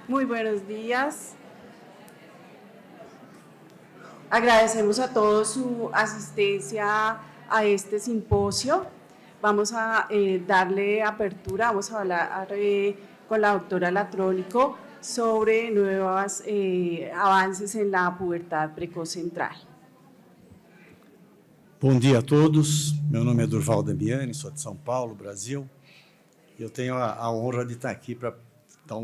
Muy buenos días. Agradecemos a todos su asistencia a este simposio. Vamos a darle apertura, vamos a hablar con la doctora Latrónico sobre nuevos avances en la pubertad precoz central. Bom dia a todos, meu nome é Durval Damiani, sou de São Paulo, Brasil. Eu tenho a honra de estar aqui para dar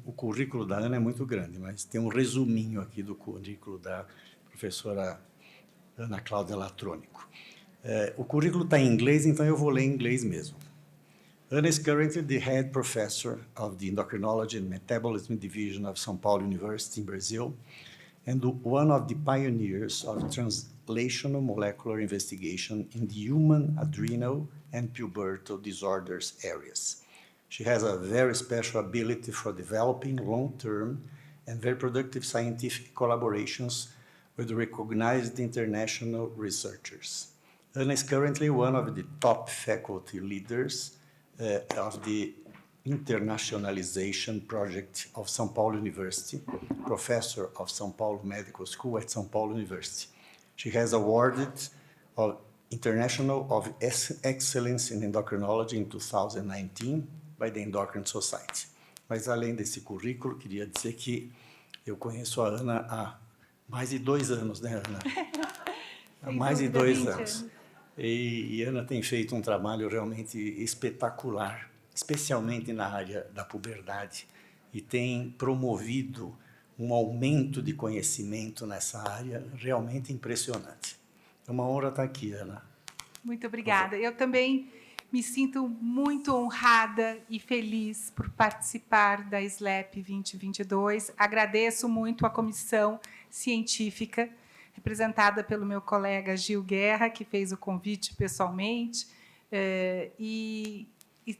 o currículo da Ana é muito grande, mas tem um resuminho aqui do currículo da professora Ana Cláudia Latrónico. O currículo está em inglês, então eu vou ler em inglês mesmo. Ana is currently the head professor of the Endocrinology and Metabolism Division of São Paulo University in Brazil, and one of the pioneers of translational molecular investigation in the human adrenal and pubertal disorders areas. She has a very special ability for developing long-term and very productive scientific collaborations with recognized international researchers. Ana is currently one of the top faculty leaders of the Internationalization Project of São Paulo University, professor of São Paulo Medical School at São Paulo University. She has awarded International of Excellence in Endocrinology in 2019 by the Endocrine Society. Mas, além desse currículo, queria dizer que eu conheço a Ana há mais de 2 anos, né, Ana? Há mais de 2 anos. E Ana tem feito um trabalho realmente espetacular, especialmente na área da puberdade, e tem promovido um aumento de conhecimento nessa área realmente impressionante. É uma honra estar aqui, Ana. Muito obrigada. Eu também me sinto muito honrada e feliz por participar da SLEP 2022. Agradeço muito a comissão científica, representada pelo meu colega Gil Guerra, que fez o convite pessoalmente, e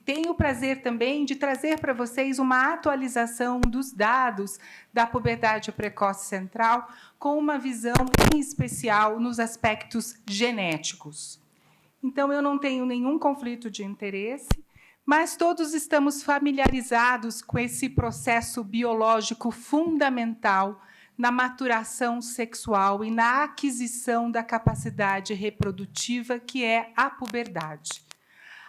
tenho o prazer também de trazer para vocês uma atualização dos dados da puberdade precoce central, com uma visão em especial nos aspectos genéticos. Então, eu não tenho nenhum conflito de interesse, mas todos estamos familiarizados com esse processo biológico fundamental na maturação sexual e na aquisição da capacidade reprodutiva, que é a puberdade.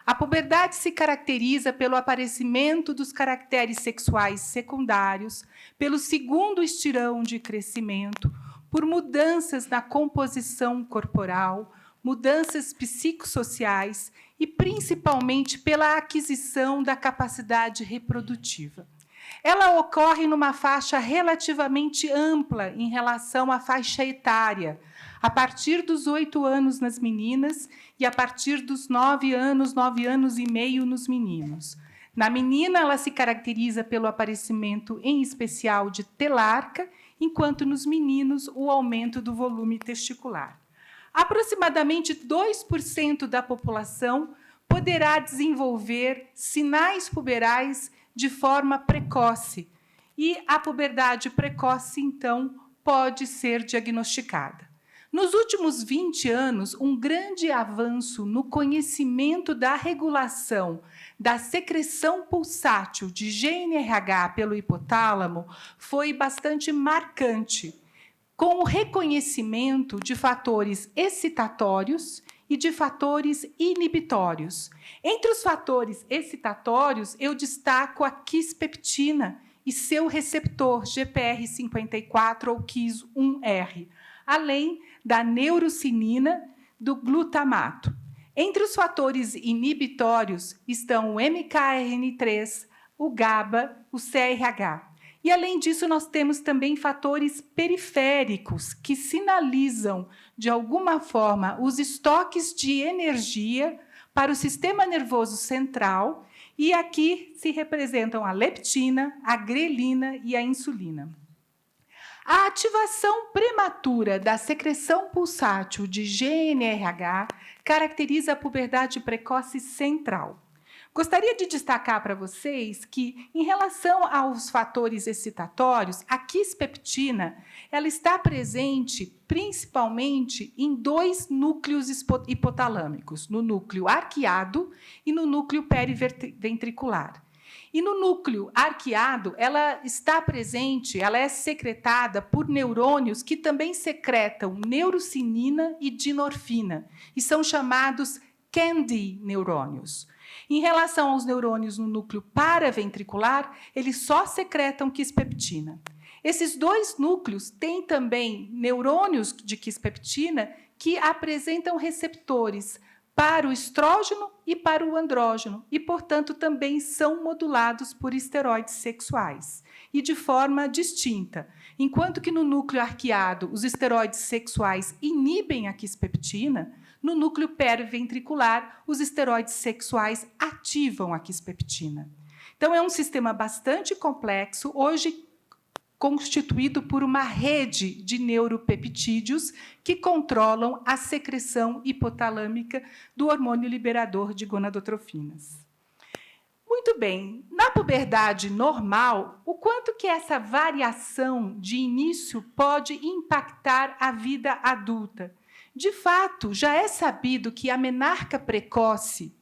A puberdade se caracteriza pelo aparecimento dos caracteres sexuais secundários, pelo segundo estirão de crescimento, por mudanças na composição corporal, mudanças psicossociais e, principalmente, pela aquisição da capacidade reprodutiva. Ela ocorre numa faixa relativamente ampla em relação à faixa etária, a partir dos 8 anos nas meninas e a partir dos 9 anos e meio nos meninos. Na menina, ela se caracteriza pelo aparecimento, em especial, de telarca, enquanto nos meninos, o aumento do volume testicular. Aproximadamente 2% da população poderá desenvolver sinais puberais de forma precoce, e a puberdade precoce, então, pode ser diagnosticada. Nos últimos 20 anos, um grande avanço no conhecimento da regulação da secreção pulsátil de GNRH pelo hipotálamo foi bastante marcante, com o reconhecimento de fatores excitatórios e de fatores inibitórios. Entre os fatores excitatórios, eu destaco a quispeptina e seu receptor GPR54 ou KIS1R, além da neurocinina do glutamato. Entre os fatores inibitórios estão o MKRN3, o GABA, o CRH. E, além disso, nós temos também fatores periféricos que sinalizam, de alguma forma, os estoques de energia para o sistema nervoso central, e aqui se representam a leptina, a grelina e a insulina. A ativação prematura da secreção pulsátil de GNRH caracteriza a puberdade precoce central. Gostaria de destacar para vocês que, em relação aos fatores excitatórios, a quispeptina ela está presente principalmente em 2 núcleos hipotalâmicos, no núcleo arqueado e no núcleo periventricular. E no núcleo arqueado, ela está presente, ela é secretada por neurônios que também secretam neurocinina e dinorfina, e são chamados KNDy neurônios. Em relação aos neurônios no núcleo paraventricular, eles só secretam quispeptina. Esses dois núcleos têm também neurônios de quispeptina que apresentam receptores para o estrógeno e para o andrógeno, e, portanto, também são modulados por esteroides sexuais, e de forma distinta. Enquanto que no núcleo arqueado os esteroides sexuais inibem a quispeptina, no núcleo periventricular os esteroides sexuais ativam a quispeptina. Então, é um sistema bastante complexo, hoje constituído por uma rede de neuropeptídeos que controlam a secreção hipotalâmica do hormônio liberador de gonadotrofinas. Muito bem, na puberdade normal, o quanto que essa variação de início pode impactar a vida adulta? De fato, já é sabido que a menarca precoce,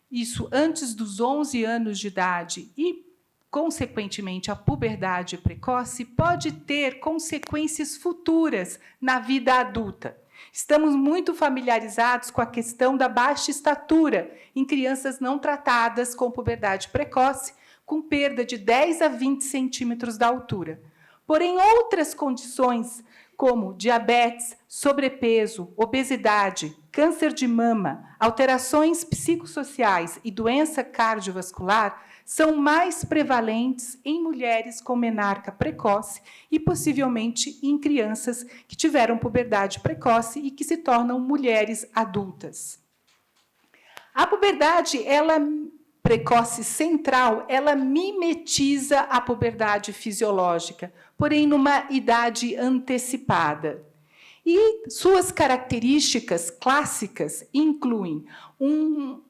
isso antes dos 11 anos de idade, e consequentemente, a puberdade precoce pode ter consequências futuras na vida adulta. Estamos muito familiarizados com a questão da baixa estatura em crianças não tratadas com puberdade precoce, com perda de 10 a 20 centímetros da altura. Porém, outras condições, como diabetes, sobrepeso, obesidade, câncer de mama, alterações psicossociais e doença cardiovascular, são mais prevalentes em mulheres com menarca precoce e, possivelmente, em crianças que tiveram puberdade precoce e que se tornam mulheres adultas. A puberdade precoce central, ela mimetiza a puberdade fisiológica, porém numa idade antecipada. E suas características clássicas incluem uma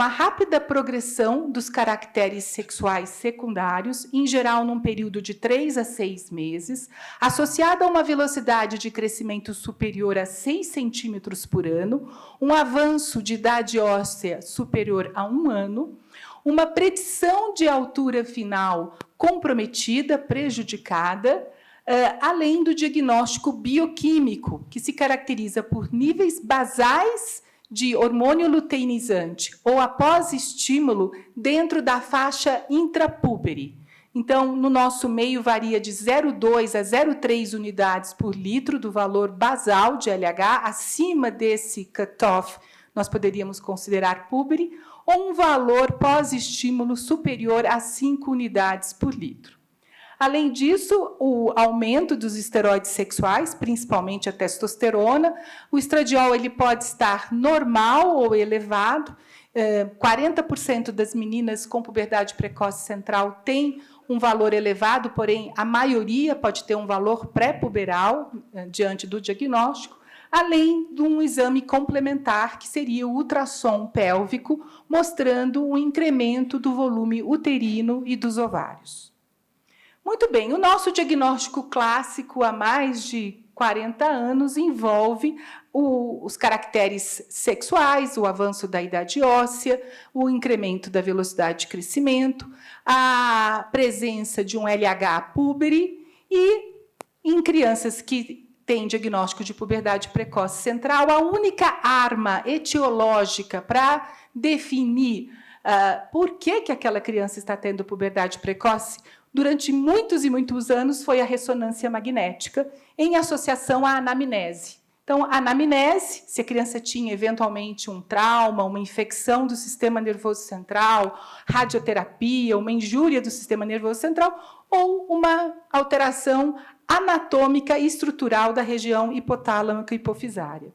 rápida progressão dos caracteres sexuais secundários, em geral num período de 3 a 6 meses, associada a uma velocidade de crescimento superior a 6 centímetros por ano, um avanço de idade óssea superior a 1 ano, uma predição de altura final comprometida, prejudicada, além do diagnóstico bioquímico, que se caracteriza por níveis basais de hormônio luteinizante ou após estímulo dentro da faixa intrapúbere. Então, no nosso meio, varia de 0,2 a 0,3 unidades por litro do valor basal de LH. Acima desse cutoff, nós poderíamos considerar púbere, ou um valor pós-estímulo superior a 5 unidades por litro. Além disso, o aumento dos esteroides sexuais, principalmente a testosterona, o estradiol ele pode estar normal ou elevado. 40% das meninas com puberdade precoce central têm um valor elevado, porém, a maioria pode ter um valor pré-puberal diante do diagnóstico, além de um exame complementar, que seria o ultrassom pélvico, mostrando um incremento do volume uterino e dos ovários. Muito bem, o nosso diagnóstico clássico há mais de 40 anos envolve os caracteres sexuais, o avanço da idade óssea, o incremento da velocidade de crescimento, a presença de um LH púbere e, em crianças que têm diagnóstico de puberdade precoce central, a única arma etiológica para definir por que aquela criança está tendo puberdade precoce, durante muitos e muitos anos, foi a ressonância magnética, em associação à anamnese. Então, a anamnese, se a criança tinha, eventualmente, um trauma, uma infecção do sistema nervoso central, radioterapia, uma injúria do sistema nervoso central, ou uma alteração anatômica e estrutural da região hipotálamica hipofisária.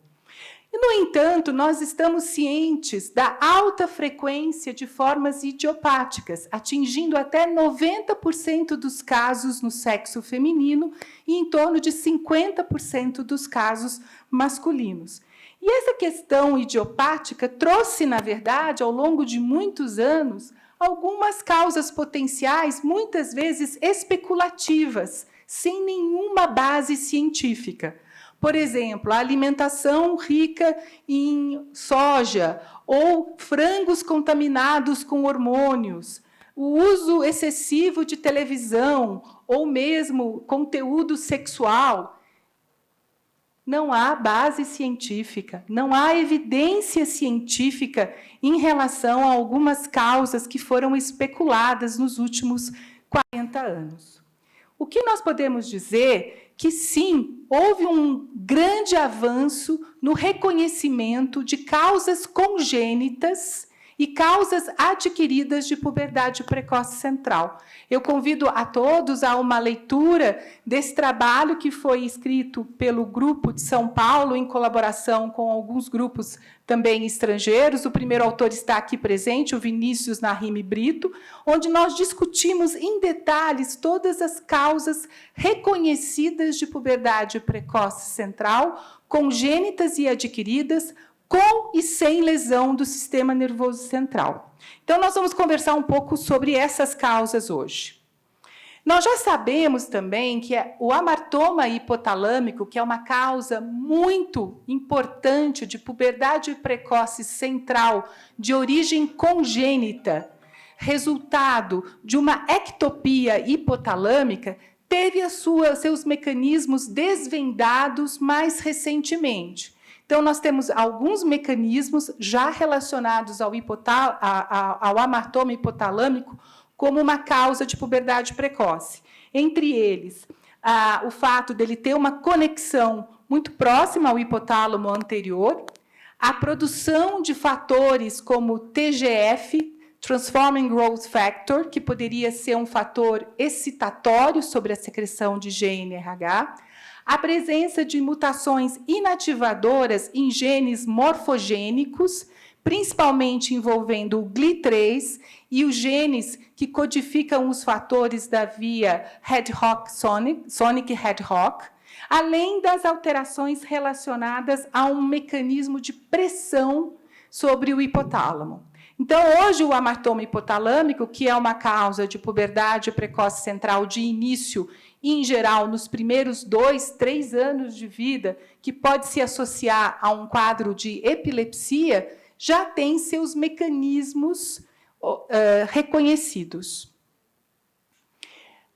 E, no entanto, nós estamos cientes da alta frequência de formas idiopáticas, atingindo até 90% dos casos no sexo feminino e em torno de 50% dos casos masculinos. E essa questão idiopática trouxe, na verdade, ao longo de muitos anos, algumas causas potenciais, muitas vezes especulativas, sem nenhuma base científica. Por exemplo, a alimentação rica em soja ou frangos contaminados com hormônios, o uso excessivo de televisão ou mesmo conteúdo sexual, não há base científica, não há evidência científica em relação a algumas causas que foram especuladas nos últimos 40 anos. O que nós podemos dizer que, sim, houve um grande avanço no reconhecimento de causas congênitas e causas adquiridas de puberdade precoce central. Eu convido a todos a uma leitura desse trabalho que foi escrito pelo Grupo de São Paulo, em colaboração com alguns grupos também estrangeiros. O primeiro autor está aqui presente, o Vinícius Narime Brito, onde nós discutimos em detalhes todas as causas reconhecidas de puberdade precoce central, congênitas e adquiridas, com e sem lesão do sistema nervoso central. Então, nós vamos conversar um pouco sobre essas causas hoje. Nós já sabemos também que o amartoma hipotalâmico, que é uma causa muito importante de puberdade precoce central, de origem congênita, resultado de uma ectopia hipotalâmica, teve seus mecanismos desvendados mais recentemente. Então, nós temos alguns mecanismos já relacionados ao amartoma hipotalâmico como uma causa de puberdade precoce. Entre eles, o fato dele ter uma conexão muito próxima ao hipotálamo anterior, a produção de fatores como TGF, Transforming Growth Factor, que poderia ser um fator excitatório sobre a secreção de GNRH, a presença de mutações inativadoras em genes morfogênicos, principalmente envolvendo o GLI3 e os genes que codificam os fatores da via Sonic Hedgehog, além das alterações relacionadas a um mecanismo de pressão sobre o hipotálamo. Então, hoje, o amartoma hipotalâmico, que é uma causa de puberdade precoce central de início, em geral, nos primeiros 2, 3 anos de vida, que pode se associar a um quadro de epilepsia, já tem seus mecanismos reconhecidos.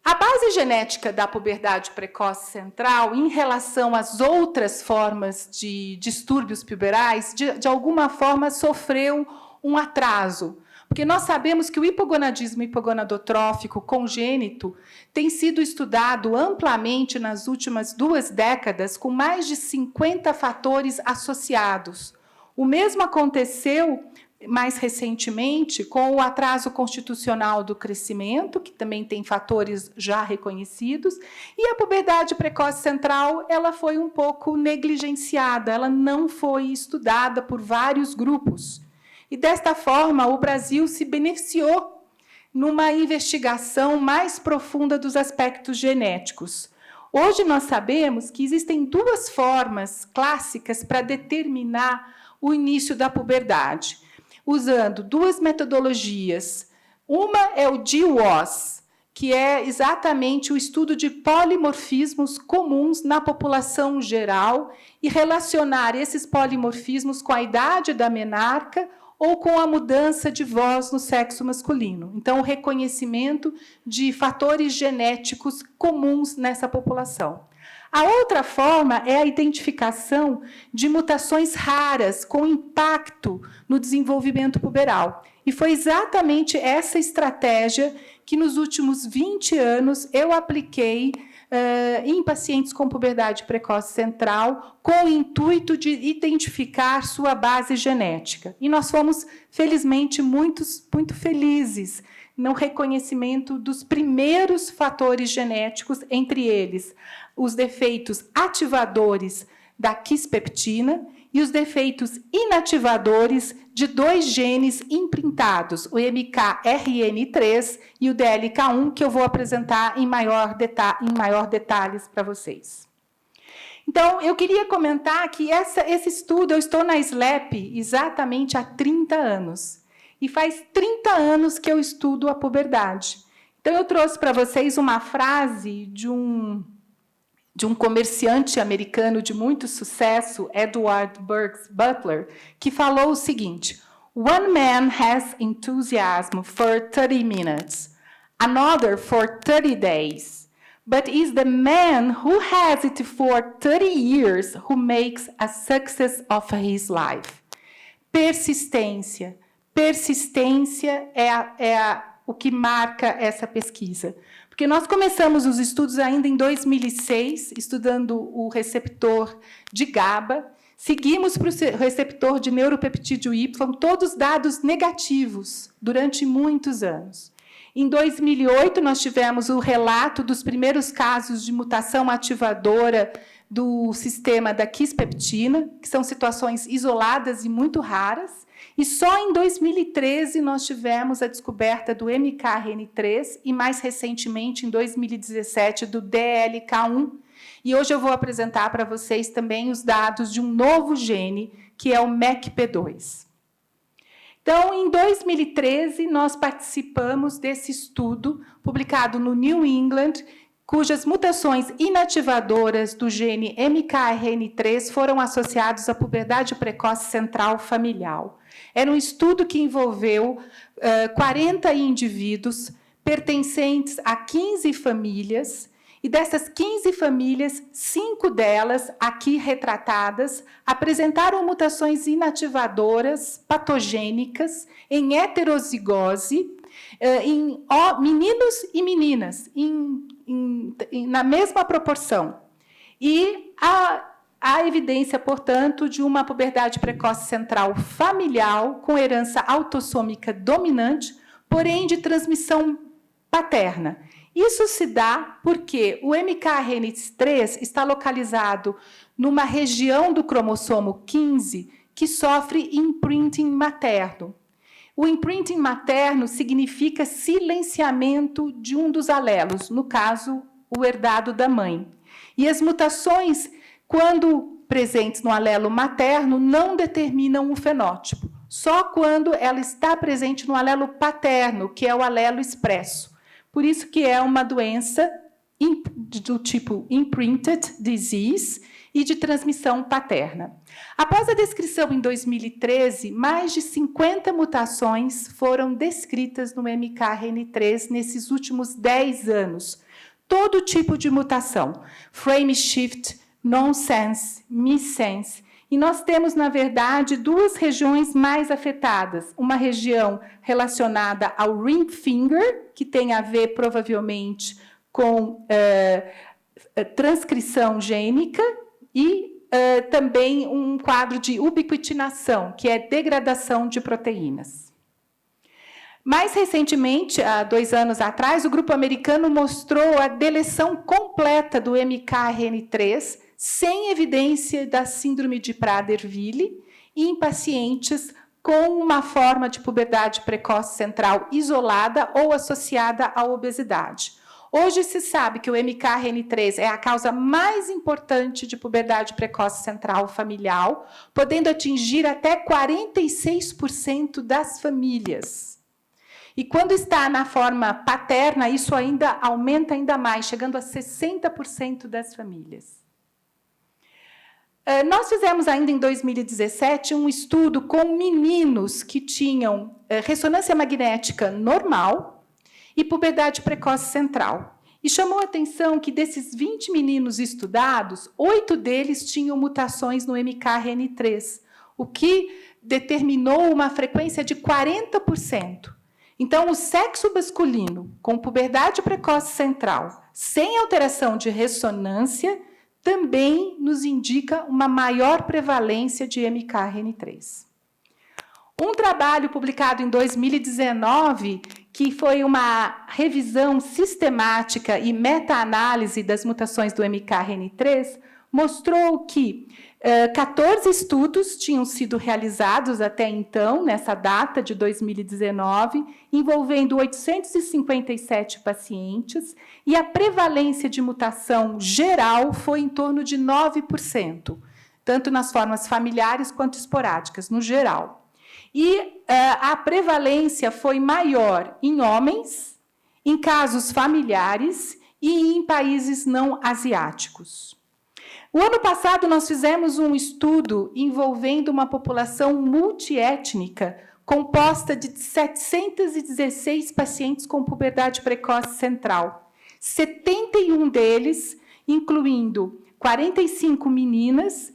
A base genética da puberdade precoce central, em relação às outras formas de distúrbios puberais, de alguma forma sofreu um atraso. Porque nós sabemos que o hipogonadismo hipogonadotrófico congênito tem sido estudado amplamente nas últimas 2 décadas, com mais de 50 fatores associados. O mesmo aconteceu mais recentemente com o atraso constitucional do crescimento, que também tem fatores já reconhecidos, e a puberdade precoce central ela foi um pouco negligenciada, ela não foi estudada por vários grupos. E, desta forma, o Brasil se beneficiou numa investigação mais profunda dos aspectos genéticos. Hoje, nós sabemos que existem 2 formas clássicas para determinar o início da puberdade, usando 2 metodologias. Uma é o GWAS, que é exatamente o estudo de polimorfismos comuns na população geral e relacionar esses polimorfismos com a idade da menarca ou com a mudança de voz no sexo masculino. Então, o reconhecimento de fatores genéticos comuns nessa população. A outra forma é a identificação de mutações raras com impacto no desenvolvimento puberal. E foi exatamente essa estratégia que, nos últimos 20 anos, eu apliquei em pacientes com puberdade precoce central, com o intuito de identificar sua base genética. E nós fomos, felizmente, muito felizes no reconhecimento dos primeiros fatores genéticos, entre eles os defeitos ativadores da quispeptina e os defeitos inativadores de 2 genes imprintados, o MKRN3 e o DLK1, que eu vou apresentar em maior detalhes para vocês. Então, eu queria comentar que esse estudo, eu estou na SLEP exatamente há 30 anos. E faz 30 anos que eu estudo a puberdade. Então, eu trouxe para vocês uma frase de um comerciante americano de muito sucesso, Edward Burks Butler, que falou o seguinte: One man has enthusiasm for 30 minutes, another for 30 days. But it's the man who has it for 30 years who makes a success of his life. Persistência. Persistência o que marca essa pesquisa. Porque nós começamos os estudos ainda em 2006, estudando o receptor de GABA, seguimos para o receptor de neuropeptídeo Y, todos dados negativos, durante muitos anos. Em 2008, nós tivemos o relato dos primeiros casos de mutação ativadora do sistema da quispeptina, que são situações isoladas e muito raras. E só em 2013 nós tivemos a descoberta do MKRN3 e, mais recentemente, em 2017, do DLK1. E hoje eu vou apresentar para vocês também os dados de um novo gene, que é o MECP2. Então, em 2013, nós participamos desse estudo, publicado no New England, cujas mutações inativadoras do gene MKRN3 foram associadas à puberdade precoce central familiar. Era um estudo que envolveu 40 indivíduos pertencentes a 15 famílias, e dessas 15 famílias, 5 delas, aqui retratadas, apresentaram mutações inativadoras patogênicas em heterozigose, em meninos e meninas, na mesma proporção. E há evidência, portanto, de uma puberdade precoce central familiar com herança autossômica dominante, porém de transmissão paterna. Isso se dá porque o MKRN3 está localizado numa região do cromossomo 15 que sofre imprinting materno. O imprinting materno significa silenciamento de um dos alelos, no caso, o herdado da mãe. E as mutações, quando presentes no alelo materno, não determinam o fenótipo, só quando ela está presente no alelo paterno, que é o alelo expresso. Por isso que é uma doença do tipo imprinted disease e de transmissão paterna. Após a descrição em 2013, mais de 50 mutações foram descritas no MKRN3 nesses últimos 10 anos. Todo tipo de mutação, frame shift, nonsense, missense. E nós temos, na verdade, 2 regiões mais afetadas. Uma região relacionada ao ring finger, que tem a ver, provavelmente, com transcrição gênica, e também um quadro de ubiquitinação, que é degradação de proteínas. Mais recentemente, há 2 anos atrás, o grupo americano mostrou a deleção completa do MKRN3, sem evidência da síndrome de Prader-Willi, em pacientes com uma forma de puberdade precoce central isolada ou associada à obesidade. Hoje se sabe que o MKRN3 é a causa mais importante de puberdade precoce central familiar, podendo atingir até 46% das famílias. E quando está na forma paterna, isso ainda aumenta ainda mais, chegando a 60% das famílias. Nós fizemos ainda em 2017 um estudo com meninos que tinham ressonância magnética normal e puberdade precoce central. E chamou a atenção que desses 20 meninos estudados, 8 deles tinham mutações no MKRN3, o que determinou uma frequência de 40%. Então, o sexo masculino com puberdade precoce central, sem alteração de ressonância, também nos indica uma maior prevalência de MKRN3. Um trabalho publicado em 2019, que foi uma revisão sistemática e meta-análise das mutações do MKRN3, mostrou que 14 estudos tinham sido realizados até então, nessa data de 2019, envolvendo 857 pacientes, e a prevalência de mutação geral foi em torno de 9%, tanto nas formas familiares quanto esporádicas, no geral. E a prevalência foi maior em homens, em casos familiares e em países não asiáticos. O ano passado, nós fizemos um estudo envolvendo uma população multiétnica composta de 716 pacientes com puberdade precoce central. 71 deles, incluindo 45 meninas,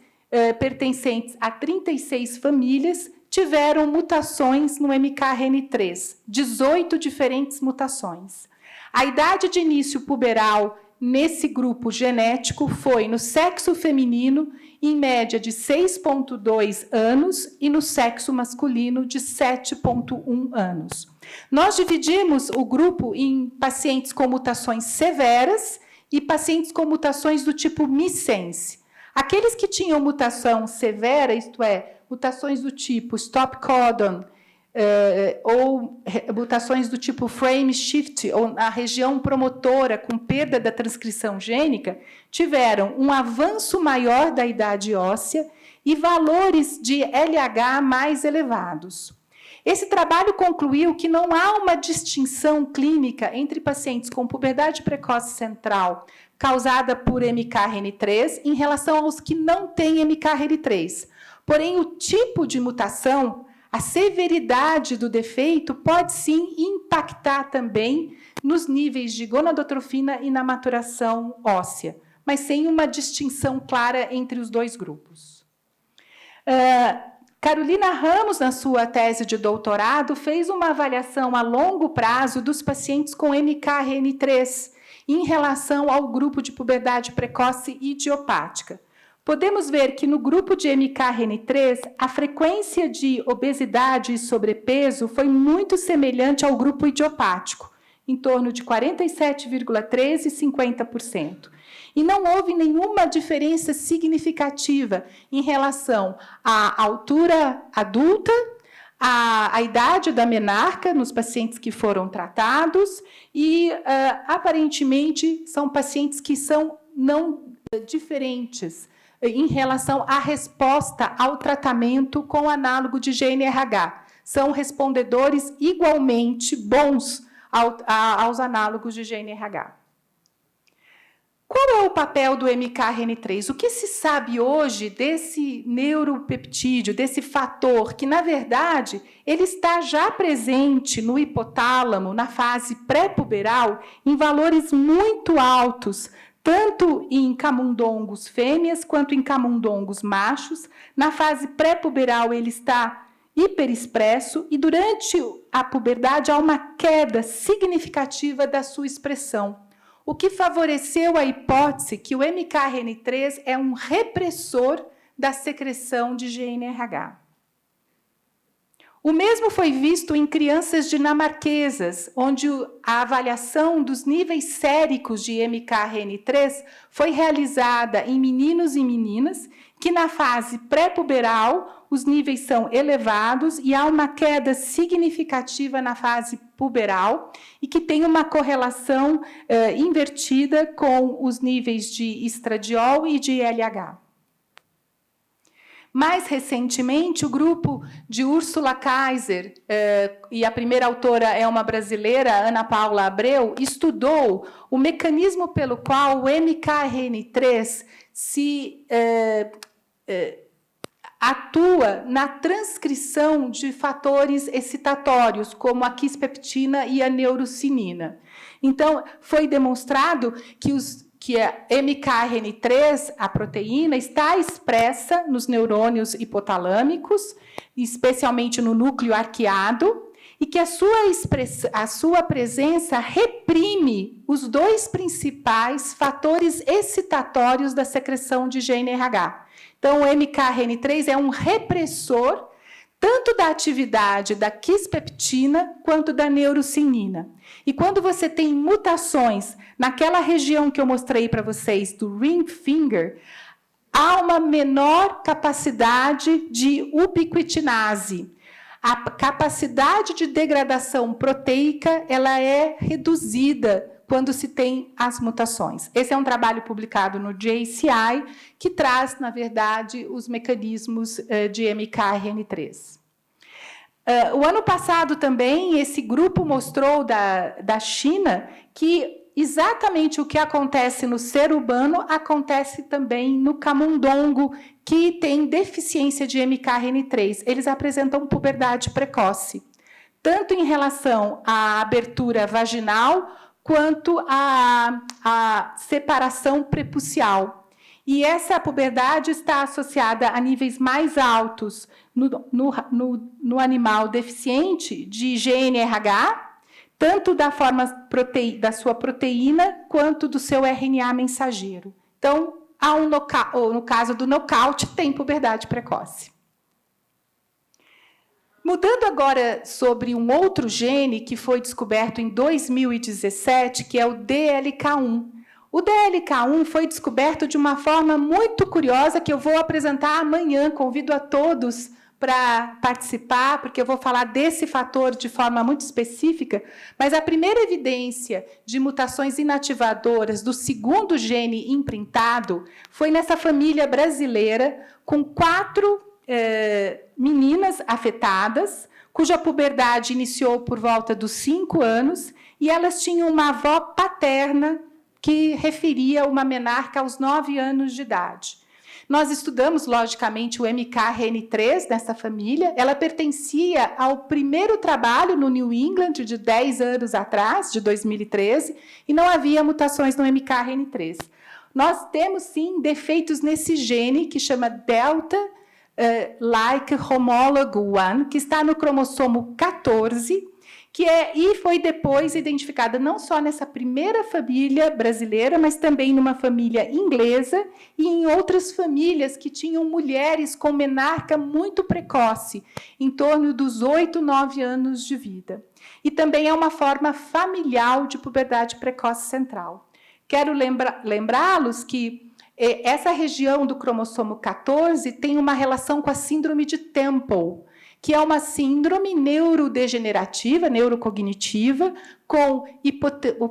pertencentes a 36 famílias, tiveram mutações no MKRN3, 18 diferentes mutações. A idade de início puberal nesse grupo genético foi, no sexo feminino, em média de 6,2 anos e no sexo masculino de 7,1 anos. Nós dividimos o grupo em pacientes com mutações severas e pacientes com mutações do tipo missense. Aqueles que tinham mutação severa, isto é, mutações do tipo stop codon, ou mutações do tipo frame shift, ou na região promotora com perda da transcrição gênica, tiveram um avanço maior da idade óssea e valores de LH mais elevados. Esse trabalho concluiu que não há uma distinção clínica entre pacientes com puberdade precoce central causada por MKRN3 em relação aos que não têm MKRN3. Porém, o tipo de mutação, a severidade do defeito pode, sim, impactar também nos níveis de gonadotrofina e na maturação óssea, mas sem uma distinção clara entre os dois grupos. Carolina Ramos, na sua tese de doutorado, fez uma avaliação a longo prazo dos pacientes com MKRN3 em relação ao grupo de puberdade precoce idiopática. Podemos ver que no grupo de MKRN3, a frequência de obesidade e sobrepeso foi muito semelhante ao grupo idiopático, em torno de 47,3% e 50%. E não houve nenhuma diferença significativa em relação à altura adulta, à idade da menarca nos pacientes que foram tratados e, aparentemente, são pacientes que são não diferentes em relação à resposta ao tratamento com análogo de GNRH. São respondedores igualmente bons aos análogos de GNRH. Qual é o papel do MKRN3? O que se sabe hoje desse neuropeptídeo, desse fator, que, na verdade, ele está já presente no hipotálamo, na fase pré-puberal, em valores muito altos, tanto em camundongos fêmeas quanto em camundongos machos. Na fase pré-puberal, ele está hiperexpresso e, durante a puberdade, há uma queda significativa da sua expressão, o que favoreceu a hipótese que o MKRN3 é um repressor da secreção de GNRH. O mesmo foi visto em crianças dinamarquesas, onde a avaliação dos níveis séricos de MKRN3 foi realizada em meninos e meninas, que na fase pré-puberal os níveis são elevados e há uma queda significativa na fase puberal e que tem uma correlação invertida com os níveis de estradiol e de LH. Mais recentemente, o grupo de Úrsula Kaiser, e a primeira autora é uma brasileira, Ana Paula Abreu, estudou o mecanismo pelo qual o MKRN3 atua na transcrição de fatores excitatórios, como a quispeptina e a neurocinina. Então, foi demonstrado que a MKRN3, a proteína, está expressa nos neurônios hipotalâmicos, especialmente no núcleo arqueado, e que a sua presença reprime os dois principais fatores excitatórios da secreção de GNRH. Então, o MKRN3 é um repressor tanto da atividade da quispeptina quanto da neurocinina. E quando você tem mutações naquela região que eu mostrei para vocês, do ring finger, há uma menor capacidade de ubiquitinase. A capacidade de degradação proteica ela é reduzida quando se tem as mutações. Esse é um trabalho publicado no JCI, que traz, na verdade, os mecanismos de MKRN3. O ano passado também, esse grupo mostrou da China que exatamente o que acontece no ser humano acontece também no camundongo, que tem deficiência de MKRN3. Eles apresentam puberdade precoce, tanto em relação à abertura vaginal quanto à separação prepucial. E essa puberdade está associada a níveis mais altos no animal deficiente de GNRH, tanto da forma da sua proteína, quanto do seu RNA mensageiro. Então, no caso do nocaute, tem puberdade precoce. Mudando agora sobre um outro gene que foi descoberto em 2017, que é o DLK1. O DLK1 foi descoberto de uma forma muito curiosa, que eu vou apresentar amanhã. Convido a todos para participar, porque eu vou falar desse fator de forma muito específica, mas a primeira evidência de mutações inativadoras do segundo gene imprintado foi nessa família brasileira, com 4 meninas afetadas, cuja puberdade iniciou por volta dos 5 anos, e elas tinham uma avó paterna que referia uma menarca aos 9 anos de idade. Nós estudamos, logicamente, o MKRN3 nessa família. Ela pertencia ao primeiro trabalho no New England, de 10 anos atrás, de 2013, e não havia mutações no MKRN3. Nós temos, sim, defeitos nesse gene, que chama Delta-like Homologue 1, que está no cromossomo 14, e foi depois identificada não só nessa primeira família brasileira, mas também numa família inglesa e em outras famílias que tinham mulheres com menarca muito precoce, em torno dos 8, 9 anos de vida. E também é uma forma familiar de puberdade precoce central. Quero lembrá-los que essa região do cromossomo 14 tem uma relação com a síndrome de Temple, que é uma síndrome neurodegenerativa, neurocognitiva, com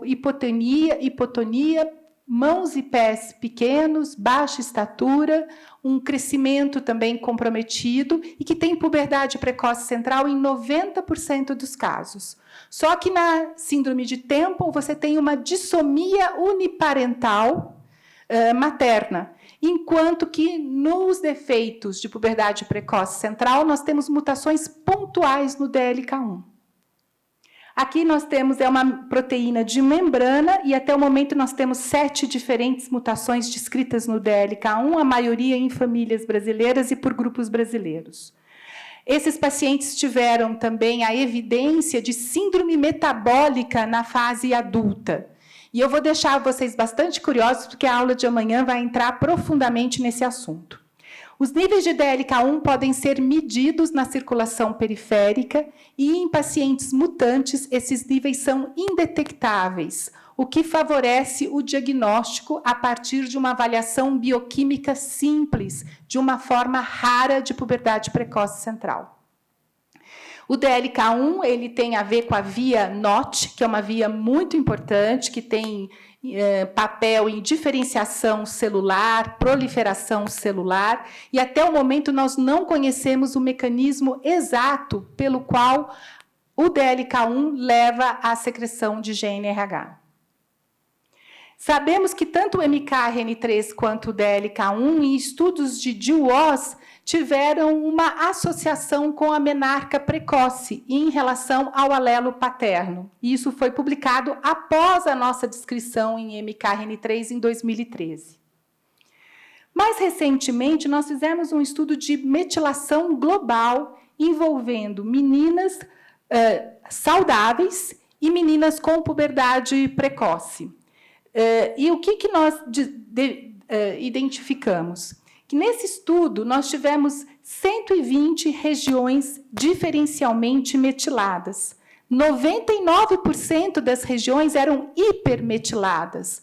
hipotonia, mãos e pés pequenos, baixa estatura, um crescimento também comprometido e que tem puberdade precoce central em 90% dos casos. Só que na síndrome de Temple você tem uma dissomia uniparental materna, enquanto que nos defeitos de puberdade precoce central nós temos mutações pontuais no DLK1. Aqui nós temos uma proteína de membrana e até o momento nós temos 7 diferentes mutações descritas no DLK1, a maioria em famílias brasileiras e por grupos brasileiros. Esses pacientes tiveram também a evidência de síndrome metabólica na fase adulta. E eu vou deixar vocês bastante curiosos, porque a aula de amanhã vai entrar profundamente nesse assunto. Os níveis de DLK1 podem ser medidos na circulação periférica e, em pacientes mutantes, esses níveis são indetectáveis, o que favorece o diagnóstico a partir de uma avaliação bioquímica simples, de uma forma rara de puberdade precoce central. O DLK1 ele tem a ver com a via NOT, que é uma via muito importante, que tem papel em diferenciação celular, proliferação celular, e até o momento nós não conhecemos o mecanismo exato pelo qual o DLK1 leva à secreção de GNRH. Sabemos que tanto o MKRN3 quanto o DLK1, em estudos de DIWOS, tiveram uma associação com a menarca precoce em relação ao alelo paterno. Isso foi publicado após a nossa descrição em MKRN3 em 2013. Mais recentemente, nós fizemos um estudo de metilação global envolvendo meninas saudáveis e meninas com puberdade precoce. E o que nós identificamos? Que nesse estudo nós tivemos 120 regiões diferencialmente metiladas. 99% das regiões eram hipermetiladas.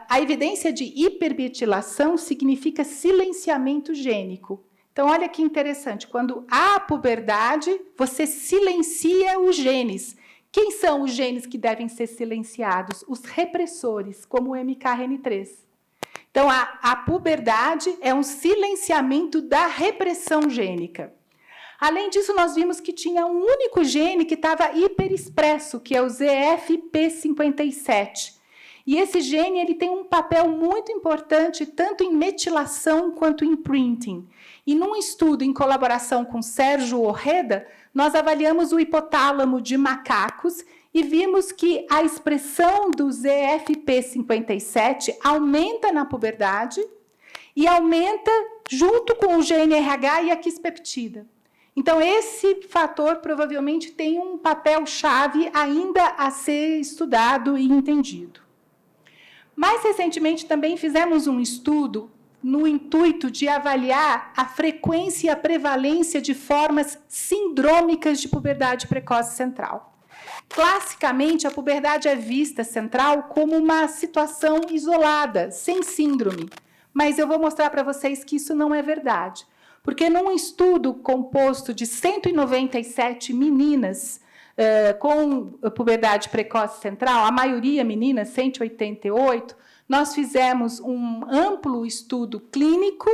A evidência de hipermetilação significa silenciamento gênico. Então, olha que interessante. Quando há puberdade, você silencia os genes. Quem são os genes que devem ser silenciados? Os repressores, como o MKRN3. Então, a puberdade é um silenciamento da repressão gênica. Além disso, nós vimos que tinha um único gene que estava hiperexpresso, que é o ZFP57. E esse gene ele tem um papel muito importante tanto em metilação quanto em printing. E num estudo em colaboração com Sérgio Orreda, nós avaliamos o hipotálamo de macacos e vimos que a expressão do ZFP57 aumenta na puberdade e aumenta junto com o GNRH e a quispeptida. Então, esse fator provavelmente tem um papel-chave ainda a ser estudado e entendido. Mais recentemente, também fizemos um estudo no intuito de avaliar a frequência e a prevalência de formas sindrômicas de puberdade precoce central. Classicamente, a puberdade é vista central como uma situação isolada, sem síndrome. Mas eu vou mostrar para vocês que isso não é verdade. Porque num estudo composto de 197 meninas com puberdade precoce central, a maioria meninas, 188, nós fizemos um amplo estudo clínico,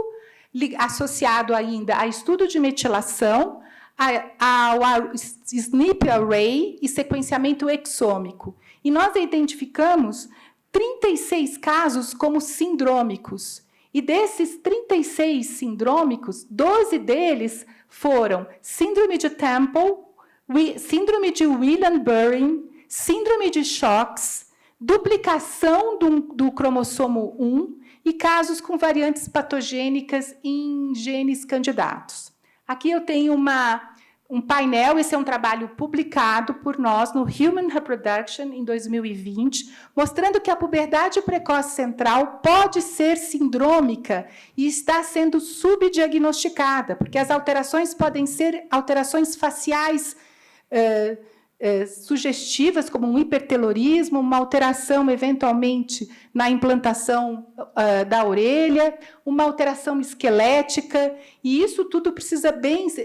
associado ainda a estudo de metilação, ao SNP array e sequenciamento exômico. E nós identificamos 36 casos como sindrômicos. E desses 36 sindrômicos, 12 deles foram síndrome de Temple, síndrome de Whelan-Berry, síndrome de Shox, duplicação do cromossomo 1 e casos com variantes patogênicas em genes candidatos. Aqui eu tenho um painel, esse é um trabalho publicado por nós no Human Reproduction, em 2020, mostrando que a puberdade precoce central pode ser sindrômica e está sendo subdiagnosticada, porque as alterações podem ser alterações faciais sugestivas, como um hipertelorismo, uma alteração, eventualmente, na implantação da orelha, uma alteração esquelética, e isso tudo precisa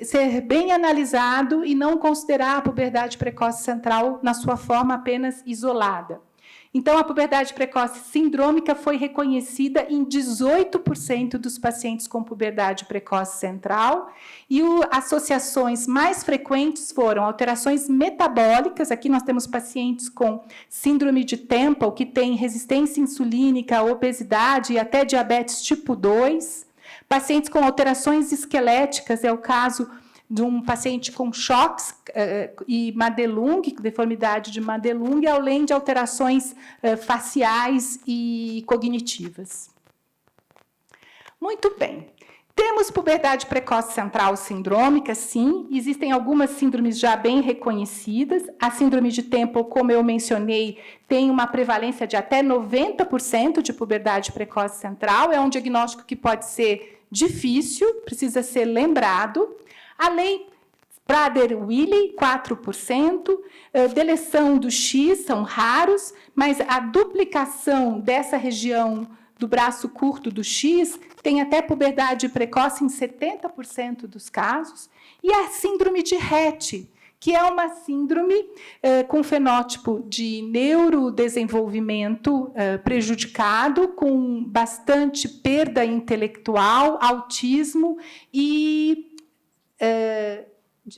ser bem analisado e não considerar a puberdade precoce central na sua forma apenas isolada. Então, a puberdade precoce sindrômica foi reconhecida em 18% dos pacientes com puberdade precoce central, e associações mais frequentes foram alterações metabólicas. Aqui nós temos pacientes com síndrome de Temple, que tem resistência insulínica, obesidade e até diabetes tipo 2. Pacientes com alterações esqueléticas, é o caso de um paciente com Shox e Madelung, deformidade de Madelung, além de alterações faciais e cognitivas. Muito bem. Temos puberdade precoce central sindrômica, sim. Existem algumas síndromes já bem reconhecidas. A síndrome de Temple, como eu mencionei, tem uma prevalência de até 90% de puberdade precoce central. É um diagnóstico que pode ser difícil, precisa ser lembrado. Além, Prader-Willi, 4%, deleção do X, são raros, mas a duplicação dessa região do braço curto do X tem até puberdade precoce em 70% dos casos, e a síndrome de Rett, que é uma síndrome com fenótipo de neurodesenvolvimento prejudicado, com bastante perda intelectual, autismo e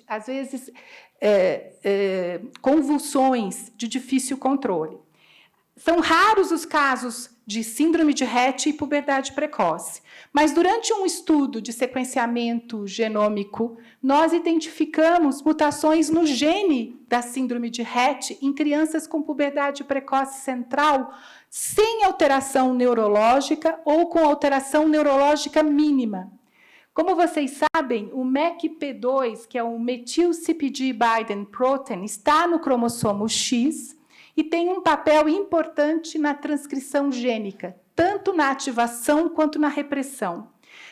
às vezes, convulsões de difícil controle. São raros os casos de síndrome de Rett e puberdade precoce, mas durante um estudo de sequenciamento genômico, nós identificamos mutações no gene da síndrome de Rett em crianças com puberdade precoce central, sem alteração neurológica ou com alteração neurológica mínima. Como vocês sabem, o MECP2, que é o Metil-CpG Binding Protein, está no cromossomo X e tem um papel importante na transcrição gênica, tanto na ativação quanto na repressão.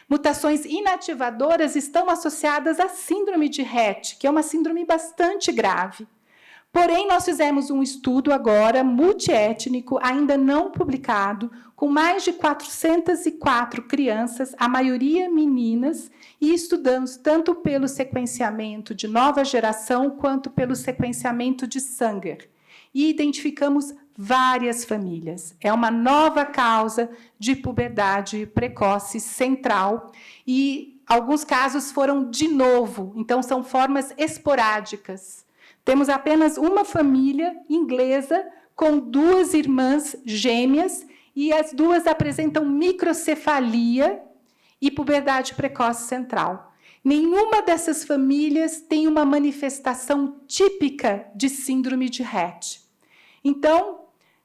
Mutações inativadoras estão associadas à síndrome de Rett, que é uma síndrome bastante grave. Porém, nós fizemos um estudo agora, multiétnico, ainda não publicado, com mais de 404 crianças, a maioria meninas, e estudamos tanto pelo sequenciamento de nova geração, quanto pelo sequenciamento de Sanger. E identificamos várias famílias. É uma nova causa de puberdade precoce central, e alguns casos foram de novo, então são formas esporádicas. Temos apenas uma família inglesa com 2 irmãs gêmeas e as 2 apresentam microcefalia e puberdade precoce central. Nenhuma dessas famílias tem uma manifestação típica de síndrome de Rett. Então,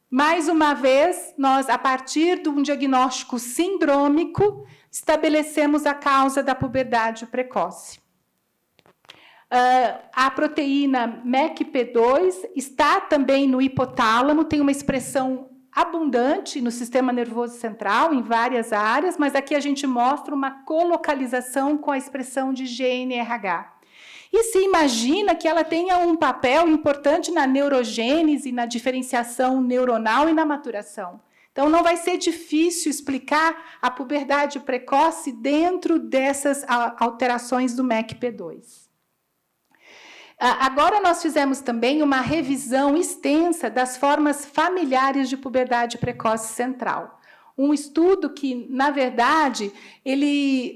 mais uma vez, nós, a partir de um diagnóstico sindrômico, estabelecemos a causa da puberdade precoce. A proteína MECP2 está também no hipotálamo, tem uma expressão abundante no sistema nervoso central, em várias áreas, mas aqui a gente mostra uma colocalização com a expressão de GNRH. E se imagina que ela tenha um papel importante na neurogênese, na diferenciação neuronal e na maturação. Então, não vai ser difícil explicar a puberdade precoce dentro dessas alterações do MECP2. Agora, nós fizemos também uma revisão extensa das formas familiares de puberdade precoce central. Um estudo que, na verdade, ele,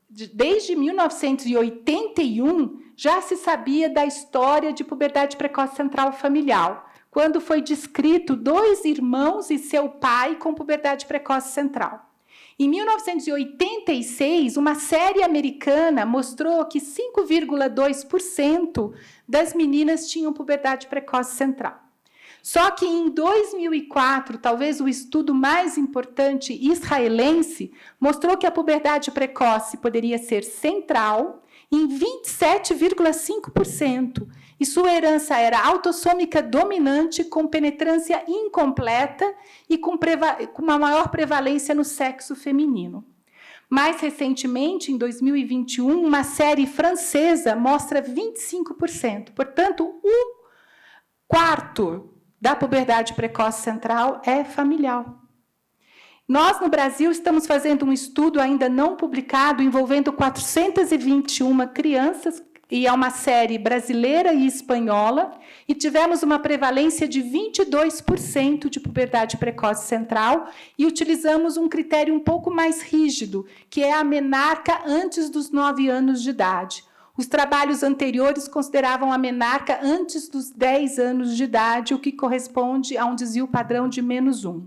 desde 1981, já se sabia da história de puberdade precoce central familiar, quando foi descrito 2 irmãos e seu pai com puberdade precoce central. Em 1986, uma série americana mostrou que 5,2% das meninas tinham puberdade precoce central. Só que em 2004, talvez o estudo mais importante israelense, mostrou que a puberdade precoce poderia ser central em 27,5%. E sua herança era autossômica dominante, com penetrância incompleta e com uma maior prevalência no sexo feminino. Mais recentemente, em 2021, uma série francesa mostra 25%. Portanto, 1/4 da puberdade precoce central é familiar. Nós, no Brasil, estamos fazendo um estudo ainda não publicado envolvendo 421 crianças, e é uma série brasileira e espanhola, e tivemos uma prevalência de 22% de puberdade precoce central, e utilizamos um critério um pouco mais rígido, que é a menarca antes dos 9 anos de idade. Os trabalhos anteriores consideravam a menarca antes dos 10 anos de idade, o que corresponde a um desvio padrão de -1.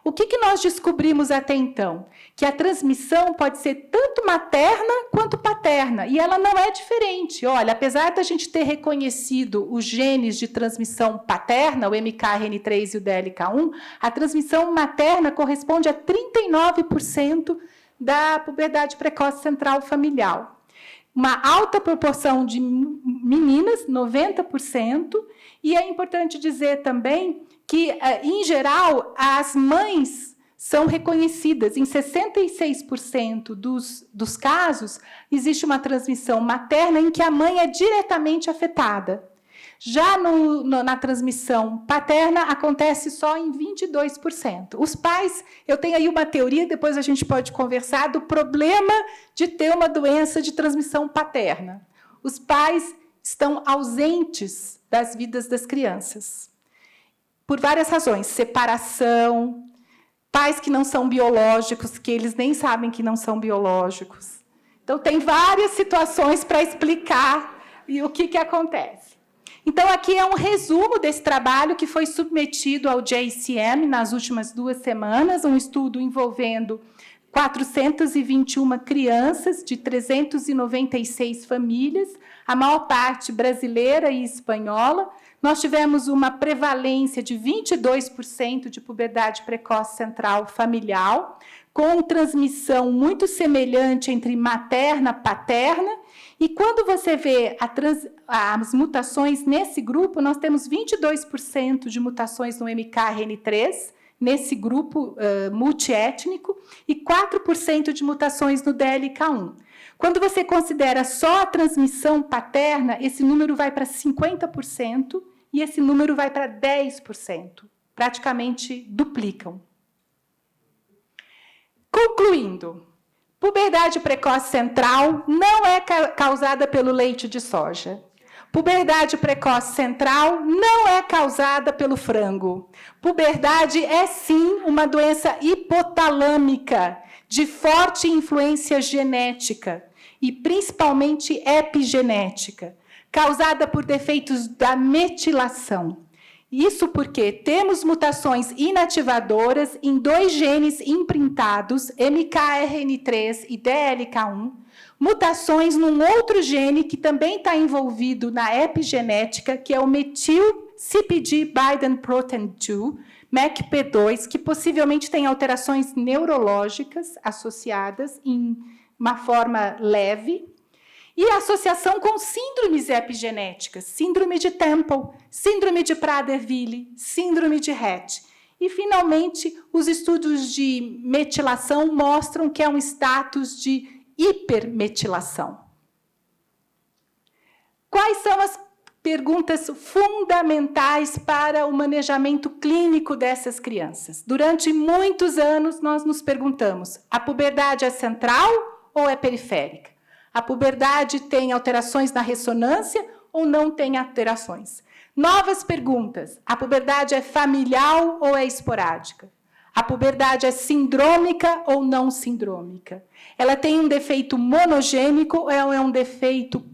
O que nós descobrimos até então? Que a transmissão pode ser tanto materna quanto paterna, e ela não é diferente. Olha, apesar da gente ter reconhecido os genes de transmissão paterna, o MKRN3 e o DLK1, a transmissão materna corresponde a 39% da puberdade precoce central familiar. Uma alta proporção de meninas, 90%, e é importante dizer também que, em geral, as mães são reconhecidas. Em 66% dos casos, existe uma transmissão materna em que a mãe é diretamente afetada. Já na transmissão paterna, acontece só em 22%. Os pais, eu tenho aí uma teoria, depois a gente pode conversar, do problema de ter uma doença de transmissão paterna. Os pais estão ausentes das vidas das crianças, por várias razões. Separação, pais que não são biológicos, que eles nem sabem que não são biológicos. Então, tem várias situações para explicar o que acontece. Então, aqui é um resumo desse trabalho que foi submetido ao JCM nas últimas 2 semanas, um estudo envolvendo 421 crianças de 396 famílias, a maior parte brasileira e espanhola. Nós tivemos uma prevalência de 22% de puberdade precoce central familiar, com transmissão muito semelhante entre materna e paterna. E quando você vê as mutações nesse grupo, nós temos 22% de mutações no MKRN3, nesse grupo multiétnico, e 4% de mutações no DLK1. Quando você considera só a transmissão paterna, esse número vai para 50% e esse número vai para 10%. Praticamente duplicam. Concluindo, puberdade precoce central não é causada pelo leite de soja. Puberdade precoce central não é causada pelo frango. Puberdade é, sim, uma doença hipotalâmica, de forte influência genética e principalmente epigenética, causada por defeitos da metilação. Isso porque temos mutações inativadoras em 2 genes imprintados, MKRN3 e DLK1, mutações num outro gene que também está envolvido na epigenética, que é o metil-CpG Binding Protein 2, MECP2, que possivelmente tem alterações neurológicas associadas em uma forma leve, e a associação com síndromes epigenéticas, síndrome de Temple, síndrome de Prader-Willi, síndrome de Rett. E, finalmente, os estudos de metilação mostram que é um status de hipermetilação. Quais são as perguntas fundamentais para o manejamento clínico dessas crianças? Durante muitos anos, nós nos perguntamos: a puberdade é central ou é periférica? A puberdade tem alterações na ressonância ou não tem alterações? Novas perguntas: a puberdade é familiar ou é esporádica? A puberdade é sindrômica ou não sindrômica? Ela tem um defeito monogênico ou é um defeito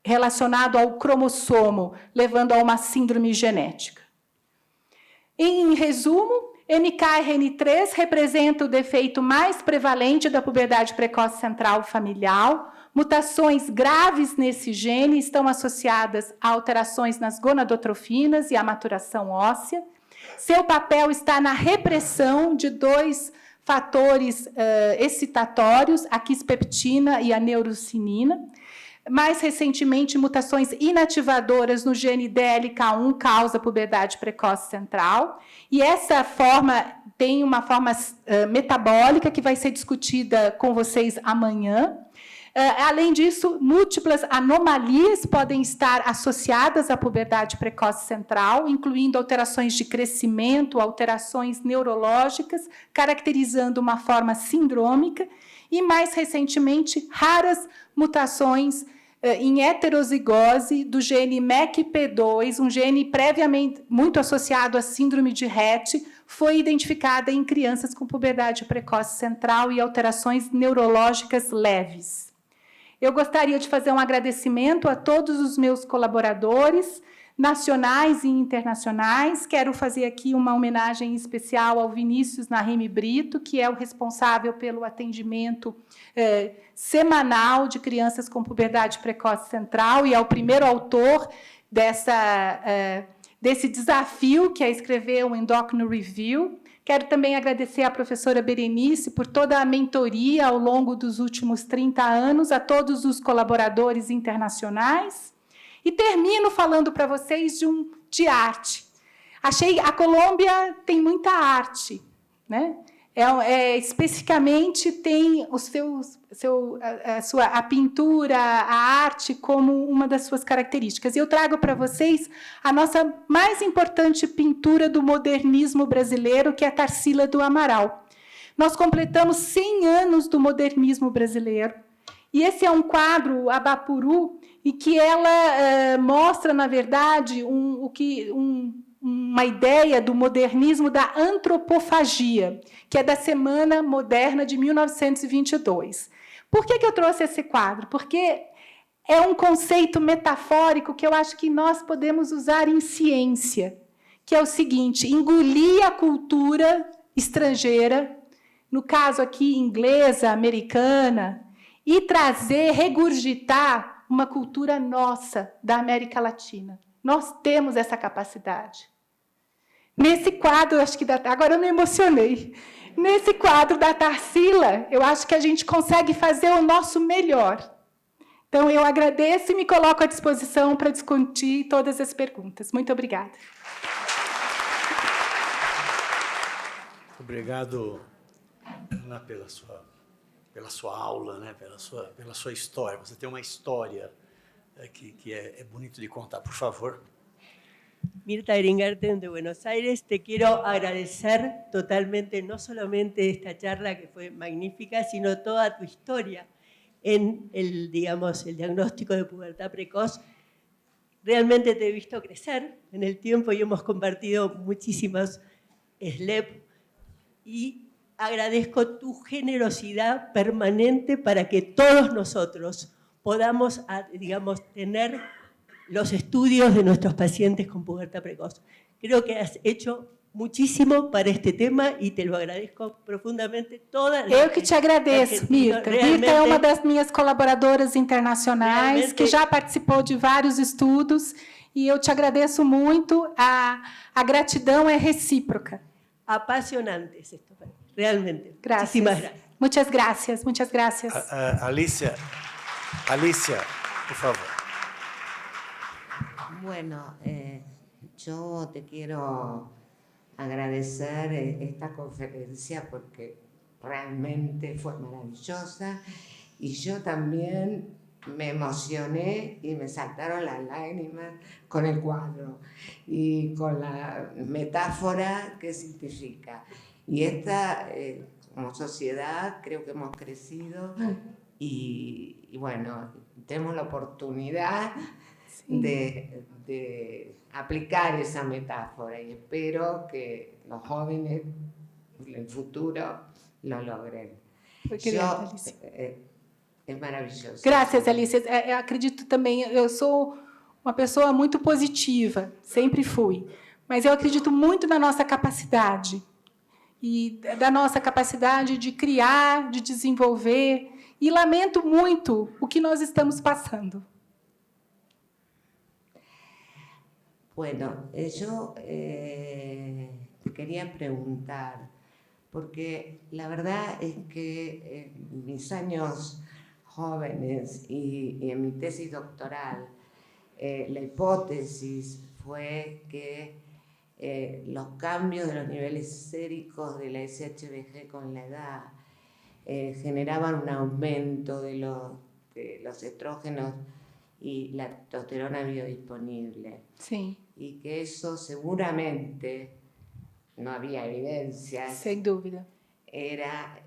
relacionado ao cromossomo, levando a uma síndrome genética? Em resumo, MKRN3 representa o defeito mais prevalente da puberdade precoce central familiar. Mutações graves nesse gene estão associadas a alterações nas gonadotrofinas e à maturação óssea. Seu papel está na repressão de 2 fatores excitatórios, a quispeptina e a neurocinina. Mais recentemente, mutações inativadoras no gene DLK1 causam puberdade precoce central. E essa forma tem uma forma metabólica que vai ser discutida com vocês amanhã. Além disso, múltiplas anomalias podem estar associadas à puberdade precoce central, incluindo alterações de crescimento, alterações neurológicas, caracterizando uma forma sindrômica, e, mais recentemente, raras mutações em heterozigose do gene MECP2, um gene previamente muito associado à síndrome de Rett, foi identificada em crianças com puberdade precoce central e alterações neurológicas leves. Eu gostaria de fazer um agradecimento a todos os meus colaboradores, nacionais e internacionais. Quero fazer aqui uma homenagem especial ao Vinícius Narime Brito, que é o responsável pelo atendimento semanal de crianças com puberdade precoce central e é o primeiro autor desse desafio, que é escrever um Endocrino Review. Quero também agradecer à professora Berenice por toda a mentoria ao longo dos últimos 30 anos, a todos os colaboradores internacionais. E termino falando para vocês de arte. A Colômbia tem muita arte, né? Especificamente tem a pintura, a arte como uma das suas características. E eu trago para vocês a nossa mais importante pintura do modernismo brasileiro, que é a Tarsila do Amaral. Nós completamos 100 anos do modernismo brasileiro, e esse é um quadro, Abapuru, e que ela mostra, na verdade, uma ideia do modernismo da antropofagia, que é da Semana Moderna de 1922. Por que eu trouxe esse quadro? Porque é um conceito metafórico que eu acho que nós podemos usar em ciência, que é o seguinte: engolir a cultura estrangeira, no caso aqui inglesa, americana, e regurgitar uma cultura nossa, da América Latina. Nós temos essa capacidade. Nesse quadro, acho que agora eu me emocionei. Nesse quadro da Tarsila, eu acho que a gente consegue fazer o nosso melhor. Então, eu agradeço e me coloco à disposição para discutir todas as perguntas. Muito obrigada. Obrigado, Ana, pela sua aula, né? pela sua história. Você tem uma história que é bonito de contar. Por favor. Mirta Eringarten de Buenos Aires, te quiero agradecer totalmente, no solamente esta charla que fue magnífica, sino toda tu historia en el diagnóstico de pubertad precoz. Realmente te he visto crecer en el tiempo y hemos compartido muchísimos SLEP y agradezco tu generosidad permanente para que todos nosotros podamos, digamos, tener los estudios de nuestros pacientes con pubertad precoz. Creo que has hecho muchísimo para este tema e te lo agradezco profundamente. Eu que te agradeço, Mirta. Mirta é uma das minhas colaboradoras internacionais, que já participou de vários estudos, e eu te agradeço muito. A gratidão é recíproca. Apasionante esto, realmente. Gracias. Muchísimas gracias. Muchas gracias, muchas gracias. Alicia, por favor. Bueno, yo te quiero agradecer esta conferencia porque realmente fue maravillosa y yo también me emocioné y me saltaron las lágrimas con el cuadro y con la metáfora que significa. Y esta, como sociedad, creo que hemos crecido y bueno, tenemos la oportunidad de aplicar esa metáfora y espero que los jóvenes en el futuro lo logren. É maravilhoso. Graças, Alicia. Eu acredito também, eu sou uma pessoa muito positiva, sempre fui, mas eu acredito muito na nossa capacidade, e da nossa capacidade de criar, de desenvolver, e lamento muito o que nós estamos passando. Bueno, yo quería preguntar, porque la verdad es que en mis años jóvenes y en mi tesis doctoral, la hipótesis fue que los cambios de los niveles séricos de la SHBG con la edad generaban un aumento de los estrógenos y la testosterona biodisponible. Sí. Y que eso seguramente, no había evidencias, Sem dúvida, era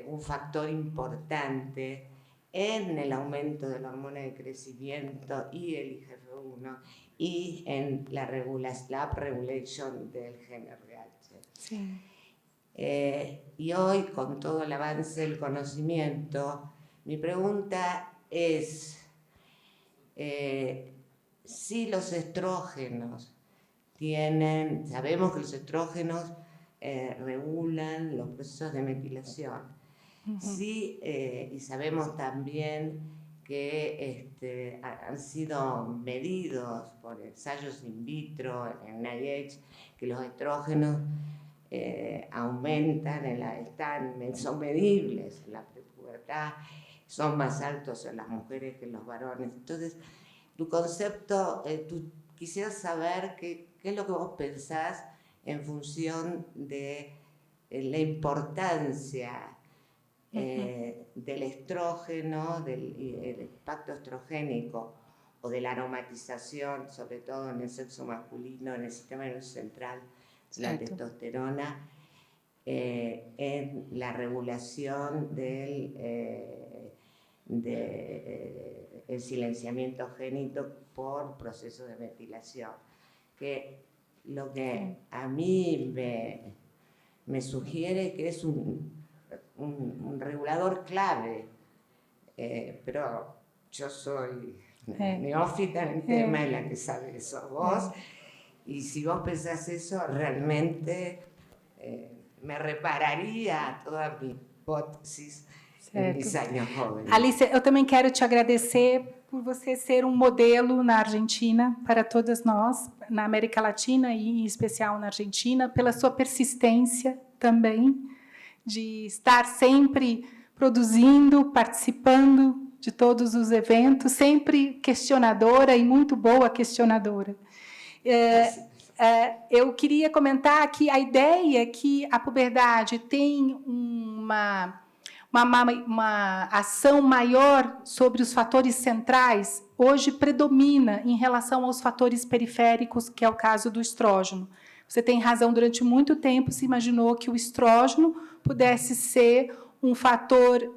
un factor importante en el aumento de la hormona de crecimiento y el IGF-1 y en la upregulation del gen RH. sí. Y hoy, con todo el avance del conocimiento, mi pregunta es si los estrógenos sabemos que los estrógenos regulan los procesos de metilación. Sí, y sabemos también que han sido medidos por ensayos in vitro en NIH que los estrógenos aumentan, son medibles en la prepubertad, son más altos en las mujeres que en los varones. Entonces, tu concepto, quisiera saber qué es lo que vos pensás en función de la importancia del estrógeno, del impacto estrogénico o de la aromatización, sobre todo en el sexo masculino, en el sistema nervioso central, la testosterona, en la regulación del silenciamiento génito por procesos de metilación. Que lo que a mí me sugiere que es un regulador clave, pero yo soy neófita en el tema, en la que sabe eso vos, y si vos pensás eso, realmente me repararía toda mi hipótesis em mis anos jóvenes. Alicia, eu também quero te agradecer por você ser um modelo na Argentina para todas nós, na América Latina e em especial na Argentina, pela sua persistência também, de estar sempre produzindo, participando de todos os eventos, sempre questionadora e muito boa questionadora. Eu queria comentar que a ideia é que a puberdade tem uma ação maior sobre os fatores centrais, hoje predomina em relação aos fatores periféricos, que é o caso do estrógeno. Você tem razão, durante muito tempo se imaginou que o estrógeno pudesse ser um fator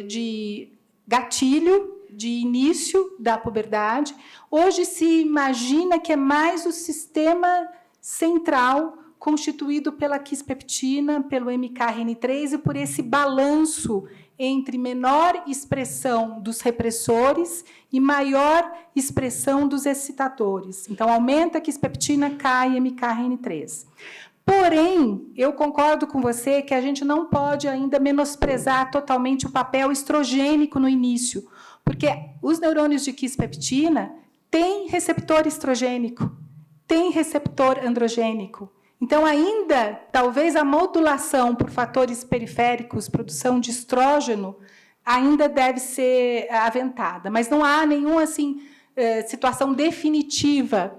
de gatilho, de início da puberdade. Hoje se imagina que é mais o sistema central constituído pela quispeptina, pelo MKRN3 e por esse balanço entre menor expressão dos repressores e maior expressão dos excitadores. Então, aumenta a quispeptina, cai MKRN3. Porém, eu concordo com você que a gente não pode ainda menosprezar totalmente o papel estrogênico no início, porque os neurônios de quispeptina têm receptor estrogênico, têm receptor androgênico. Então, ainda, talvez a modulação por fatores periféricos, produção de estrógeno, ainda deve ser aventada. Mas não há nenhuma assim, situação definitiva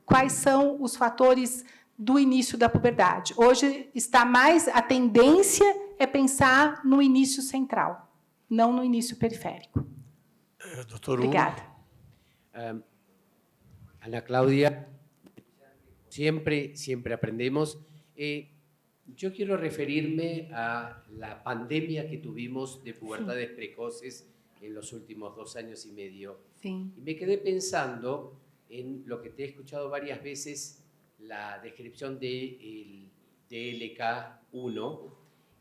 quais são os fatores do início da puberdade. Hoje, está mais a tendência é pensar no início central, não no início periférico. Doutor Obrigada. Ana Claudia, siempre aprendemos. Yo quiero referirme a la pandemia que tuvimos de pubertades precoces en los últimos 2 años y medio. Sí. Y me quedé pensando en lo que te he escuchado varias veces, la descripción del DLK1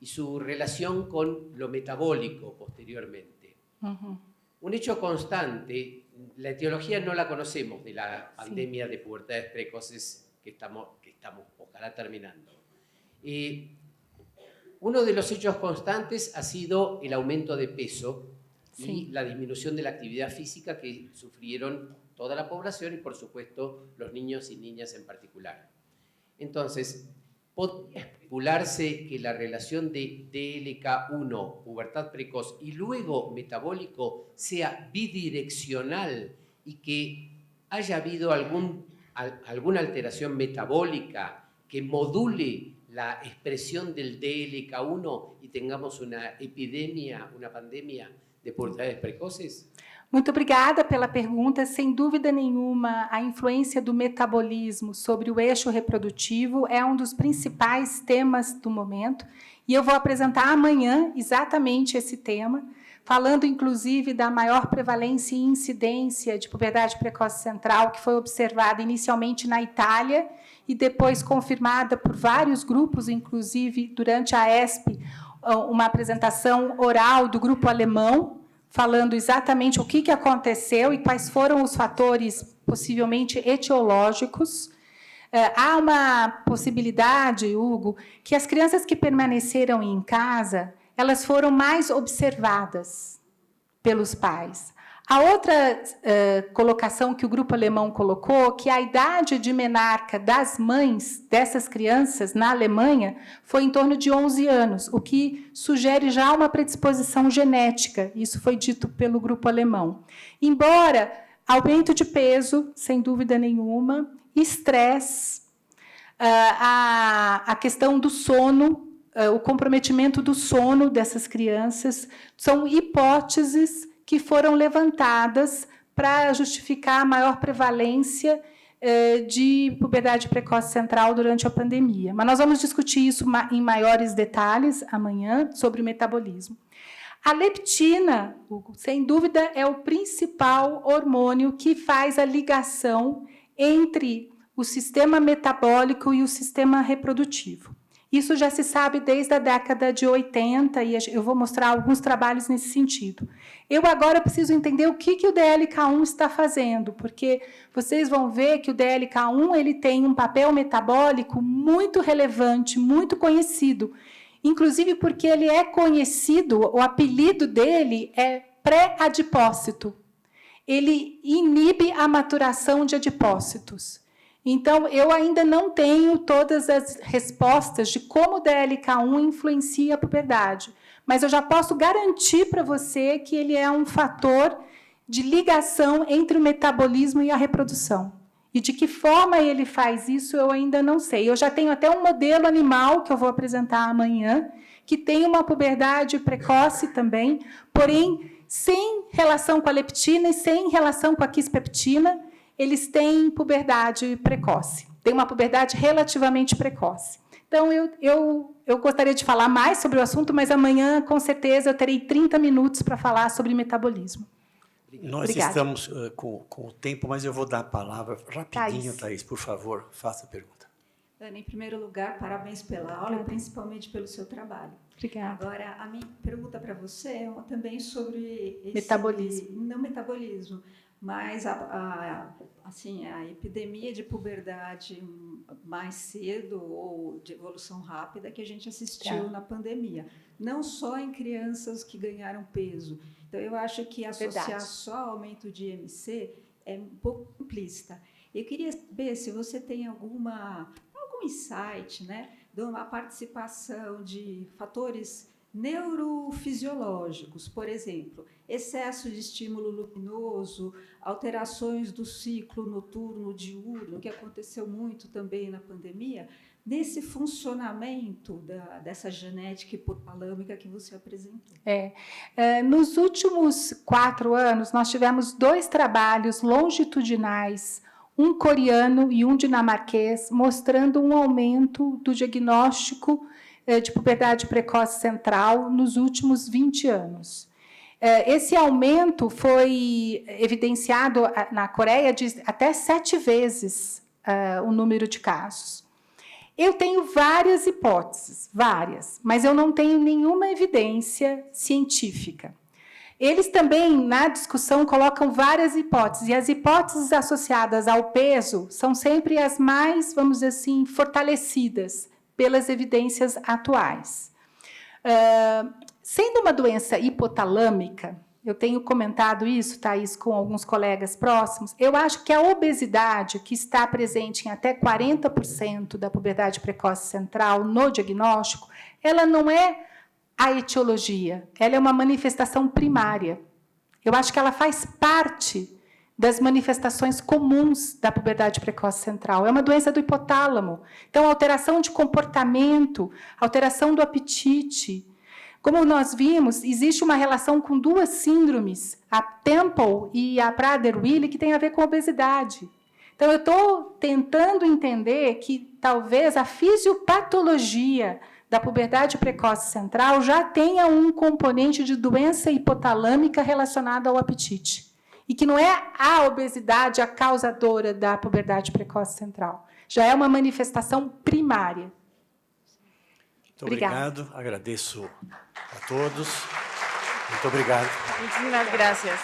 y su relación con lo metabólico posteriormente. Uh-huh. Un hecho constante, la etiología no la conocemos de la pandemia de pubertades precoces que estamos ojalá terminando. Uno de los hechos constantes ha sido el aumento de peso y la disminución de la actividad física que sufrieron toda la población y, por supuesto, los niños y niñas en particular. Entonces, ¿podría especularse que la relación de DLK1, pubertad precoz, y luego metabólico sea bidireccional y que haya habido alguna alteración metabólica que module la expresión del DLK1 y tengamos una epidemia, una pandemia de pubertades precoces? Muito obrigada pela pergunta. Sem dúvida nenhuma, a influência do metabolismo sobre o eixo reprodutivo é um dos principais temas do momento. E eu vou apresentar amanhã exatamente esse tema, falando, inclusive, da maior prevalência e incidência de puberdade precoce central, que foi observada inicialmente na Itália e depois confirmada por vários grupos, inclusive, durante a ESP, uma apresentação oral do grupo alemão, falando exatamente o que aconteceu e quais foram os fatores possivelmente etiológicos. Há uma possibilidade, Hugo, que as crianças que permaneceram em casa, elas foram mais observadas pelos pais. A outra colocação que o grupo alemão colocou, que a idade de menarca das mães dessas crianças na Alemanha foi em torno de 11 anos, o que sugere já uma predisposição genética. Isso foi dito pelo grupo alemão. Embora aumento de peso, sem dúvida nenhuma, estresse, a questão do sono, o comprometimento do sono dessas crianças, são hipóteses que foram levantadas para justificar a maior prevalência de puberdade precoce central durante a pandemia. Mas nós vamos discutir isso em maiores detalhes amanhã, sobre o metabolismo. A leptina, Hugo, sem dúvida, é o principal hormônio que faz a ligação entre o sistema metabólico e o sistema reprodutivo. Isso já se sabe desde a década de 80, e eu vou mostrar alguns trabalhos nesse sentido. Eu agora preciso entender o que o DLK1 está fazendo, porque vocês vão ver que o DLK1 ele tem um papel metabólico muito relevante, muito conhecido, inclusive porque ele é conhecido, o apelido dele é pré-adipócito. Ele inibe a maturação de adipócitos. Então, eu ainda não tenho todas as respostas de como o DLK1 influencia a puberdade, mas eu já posso garantir para você que ele é um fator de ligação entre o metabolismo e a reprodução. E de que forma ele faz isso, eu ainda não sei. Eu já tenho até um modelo animal que eu vou apresentar amanhã, que tem uma puberdade precoce também, porém, sem relação com a leptina e sem relação com a quispeptina, eles têm puberdade precoce, têm uma puberdade relativamente precoce. Então, eu gostaria de falar mais sobre o assunto, mas amanhã, com certeza, eu terei 30 minutos para falar sobre metabolismo. Nós Obrigada. estamos com o tempo, mas eu vou dar a palavra rapidinho, Thaís, por favor, faça a pergunta. Ana, em primeiro lugar, parabéns pela aula e principalmente pelo seu trabalho. Obrigada. Agora, a minha pergunta para você é também sobre esse, Metabolismo. não metabolismo, mas assim, a epidemia de puberdade mais cedo ou de evolução rápida que a gente assistiu na pandemia. Não só em crianças que ganharam peso. Então, eu acho que associar só aumento de IMC é um pouco implícita. Eu queria saber se você tem algum insight, né, de uma participação de fatores neurofisiológicos, por exemplo, excesso de estímulo luminoso, alterações do ciclo noturno-diurno, que aconteceu muito também na pandemia, nesse funcionamento dessa genética hipotalâmica que você apresentou. Nos últimos 4 anos, nós tivemos 2 trabalhos longitudinais, um coreano e um dinamarquês, mostrando um aumento do diagnóstico de puberdade precoce central nos últimos 20 anos. Esse aumento foi evidenciado na Coreia de até 7 vezes o número de casos. Eu tenho várias hipóteses, mas eu não tenho nenhuma evidência científica. Eles também, na discussão, colocam várias hipóteses, e as hipóteses associadas ao peso são sempre as mais, vamos dizer assim, fortalecidas pelas evidências atuais. Sendo uma doença hipotalâmica, eu tenho comentado isso, Thaís, com alguns colegas próximos, eu acho que a obesidade, que está presente em até 40% da puberdade precoce central no diagnóstico, ela não é a etiologia, ela é uma manifestação primária. Eu acho que ela faz parte das manifestações comuns da puberdade precoce central. É uma doença do hipotálamo. Então, alteração de comportamento, alteração do apetite. Como nós vimos, existe uma relação com 2 síndromes, a Temple e a Prader-Willi, que tem a ver com obesidade. Então, eu estou tentando entender que talvez a fisiopatologia da puberdade precoce central já tenha um componente de doença hipotalâmica relacionado ao apetite. E que não é a obesidade a causadora da puberdade precoce central. Já é uma manifestação primária. Muito obrigado. Agradeço a todos. Muito obrigado. Muchísimas gracias.